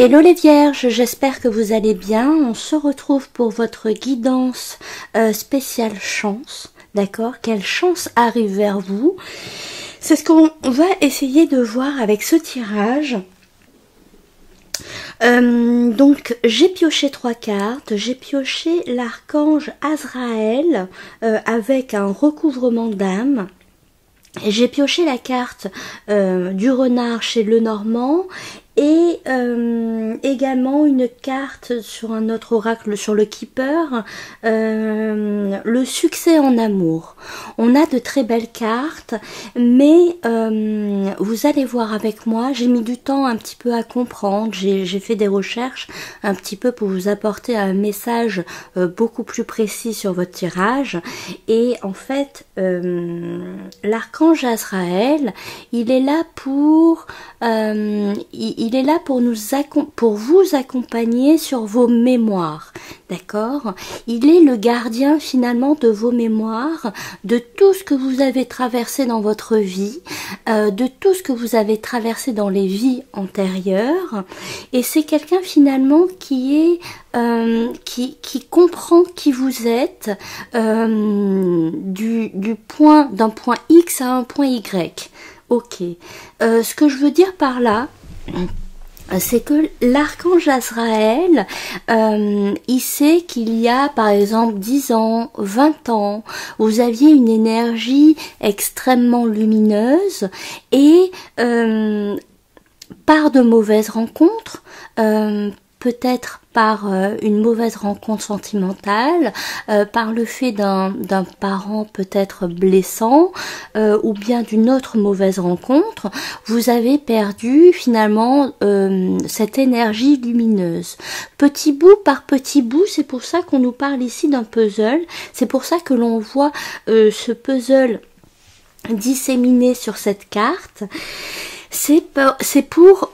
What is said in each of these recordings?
Hello les vierges, j'espère que vous allez bien. On se retrouve pour votre guidance spéciale chance. D'accord? Quelle chance arrive vers vous? C'est ce qu'on va essayer de voir avec ce tirage. Donc j'ai pioché 3 cartes, j'ai pioché l'archange Azraël avec un recouvrement d'âme. J'ai pioché la carte du renard chez Lenormand et également une carte sur un autre oracle sur le Keeper, le succès en amour. On a de très belles cartes, mais vous allez voir avec moi, j'ai mis du temps un petit peu à comprendre, j'ai fait des recherches un petit peu pour vous apporter un message beaucoup plus précis sur votre tirage. Et en fait, l'archange Azraël, il est là pour pour vous accompagner sur vos mémoires, d'accord? Il est le gardien finalement de vos mémoires, de tout ce que vous avez traversé dans votre vie, de tout ce que vous avez traversé dans les vies antérieures, et c'est quelqu'un finalement qui est qui comprend qui vous êtes d'un point X à un point Y. Ok. Ce que je veux dire par là, c'est que l'archange Azraël, il sait qu'il y a par exemple 10 ans, 20 ans, vous aviez une énergie extrêmement lumineuse et par de mauvaises rencontres, peut-être par une mauvaise rencontre sentimentale, par le fait d'un parent peut-être blessant, ou bien d'une autre mauvaise rencontre, vous avez perdu finalement cette énergie lumineuse. Petit bout par petit bout, c'est pour ça qu'on nous parle ici d'un puzzle, c'est pour ça que l'on voit ce puzzle disséminé sur cette carte. C'est pour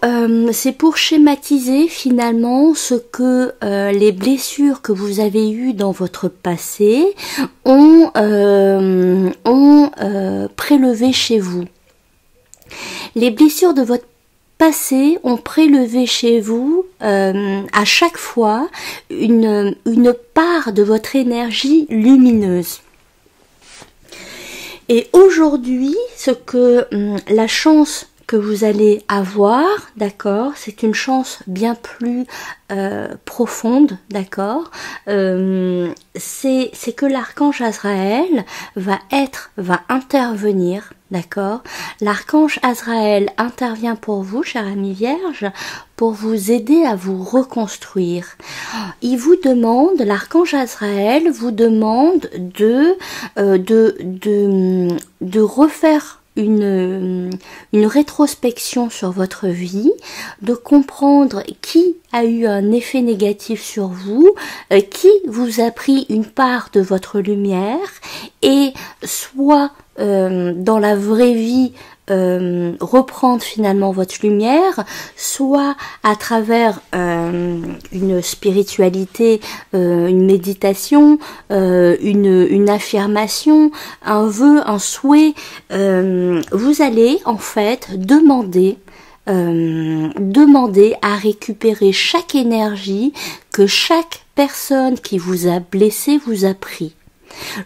schématiser finalement ce que les blessures que vous avez eues dans votre passé ont prélevé chez vous. Les blessures de votre passé ont prélevé chez vous à chaque fois une part de votre énergie lumineuse. Et aujourd'hui, la chance que vous allez avoir, d'accord, c'est une chance bien plus profonde, d'accord, c'est que l'archange Azraël va intervenir, d'accord. L'archange Azraël intervient pour vous, cher ami vierge, pour vous aider à vous reconstruire. Il vous demande, l'archange Azraël vous demande de refaire une rétrospection sur votre vie, de comprendre qui a eu un effet négatif sur vous, qui vous a pris une part de votre lumière, et soit dans la vraie vie reprendre finalement votre lumière, soit à travers une spiritualité, une méditation, une affirmation, un vœu, un souhait, vous allez en fait demander à récupérer chaque énergie que chaque personne qui vous a blessé vous a pris.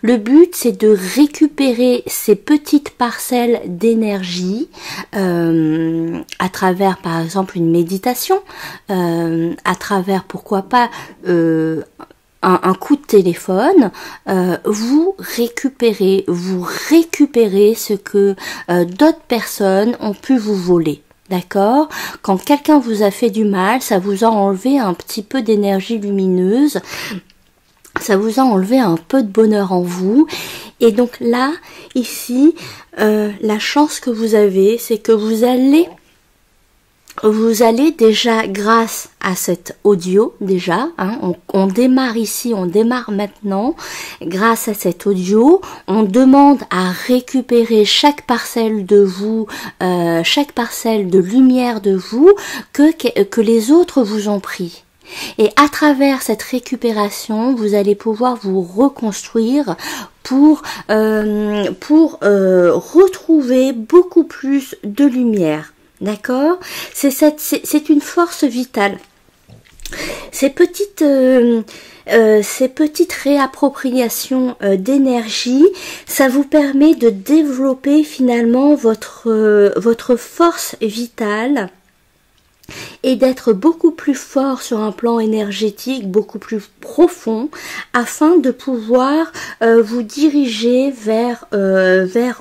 Le but, c'est de récupérer ces petites parcelles d'énergie à travers, par exemple, une méditation, à travers, pourquoi pas, un coup de téléphone. Vous récupérez ce que d'autres personnes ont pu vous voler. D'accord? Quand quelqu'un vous a fait du mal, ça vous a enlevé un petit peu d'énergie lumineuse. Ça vous a enlevé un peu de bonheur en vous. Et donc là, ici, la chance que vous avez, c'est que vous allez déjà, grâce à cet audio, déjà, hein, on démarre ici, on démarre maintenant, grâce à cet audio, on demande à récupérer chaque parcelle de vous, chaque parcelle de lumière de vous, que les autres vous ont pris. Et à travers cette récupération, vous allez pouvoir vous reconstruire pour retrouver beaucoup plus de lumière. D'accord? C'est une force vitale. Ces petites réappropriations d'énergie, ça vous permet de développer finalement votre force vitale et d'être beaucoup plus fort sur un plan énergétique, beaucoup plus profond, afin de pouvoir vous diriger vers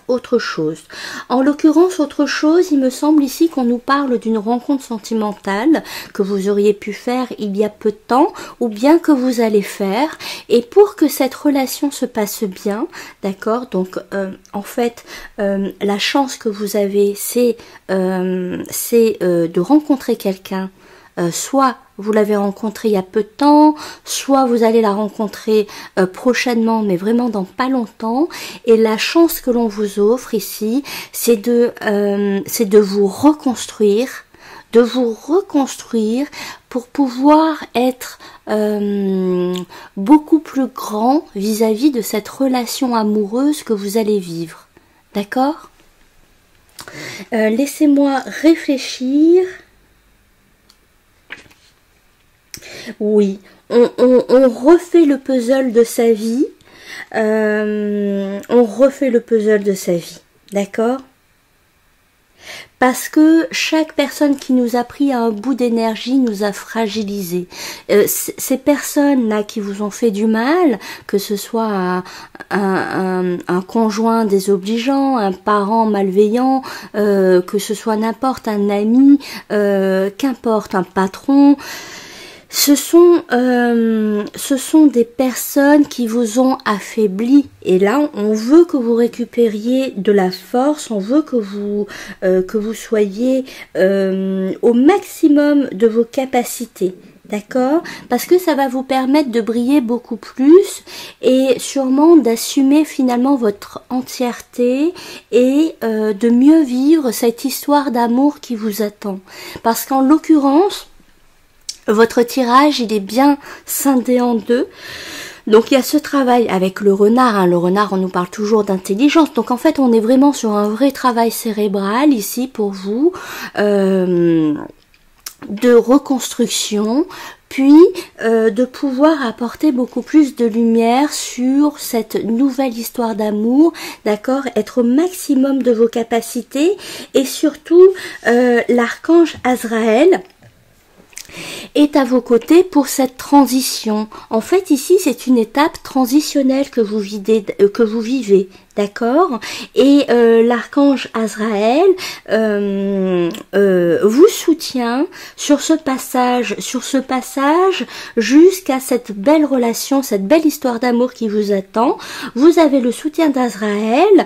autre chose. En l'occurrence, autre chose, il me semble ici qu'on nous parle d'une rencontre sentimentale que vous auriez pu faire il y a peu de temps, ou bien que vous allez faire, et pour que cette relation se passe bien, d'accord, donc en fait, la chance que vous avez, c'est de rencontrer quelqu'un, soit vous l'avez rencontré il y a peu de temps, soit vous allez la rencontrer prochainement, mais vraiment dans pas longtemps. Et la chance que l'on vous offre ici, c'est de vous reconstruire, pour pouvoir être beaucoup plus grand vis-à-vis de cette relation amoureuse que vous allez vivre. D'accord ? Laissez-moi réfléchir. Oui, on refait le puzzle de sa vie. D'accord ? Parce que chaque personne qui nous a pris à un bout d'énergie nous a fragilisés. Ces personnes-là qui vous ont fait du mal, que ce soit un conjoint désobligeant, un parent malveillant, que ce soit n'importe un ami, qu'importe, un patron, ce sont des personnes qui vous ont affaibli, et là on veut que vous récupériez de la force, on veut que vous soyez au maximum de vos capacités, d'accord, parce que ça va vous permettre de briller beaucoup plus et sûrement d'assumer finalement votre entièreté et de mieux vivre cette histoire d'amour qui vous attend, parce qu'en l'occurrence votre tirage, il est bien scindé en deux. Donc il y a ce travail avec le renard. Hein. Le renard, on nous parle toujours d'intelligence. Donc en fait, on est vraiment sur un vrai travail cérébral ici pour vous, de reconstruction, puis de pouvoir apporter beaucoup plus de lumière sur cette nouvelle histoire d'amour, d'accord, être au maximum de vos capacités, et surtout l'archange Azraël est à vos côtés pour cette transition. En fait, ici, c'est une étape transitionnelle que vous vivez, d'accord? Et l'archange Azraël vous soutient sur ce passage jusqu'à cette belle relation, cette belle histoire d'amour qui vous attend. Vous avez le soutien d'Azraël,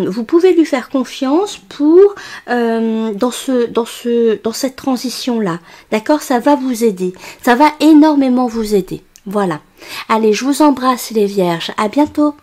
vous pouvez lui faire confiance pour dans cette transition-là, d'accord? Ça va vous aider, ça va énormément vous aider. Voilà. Allez, je vous embrasse les vierges, à bientôt.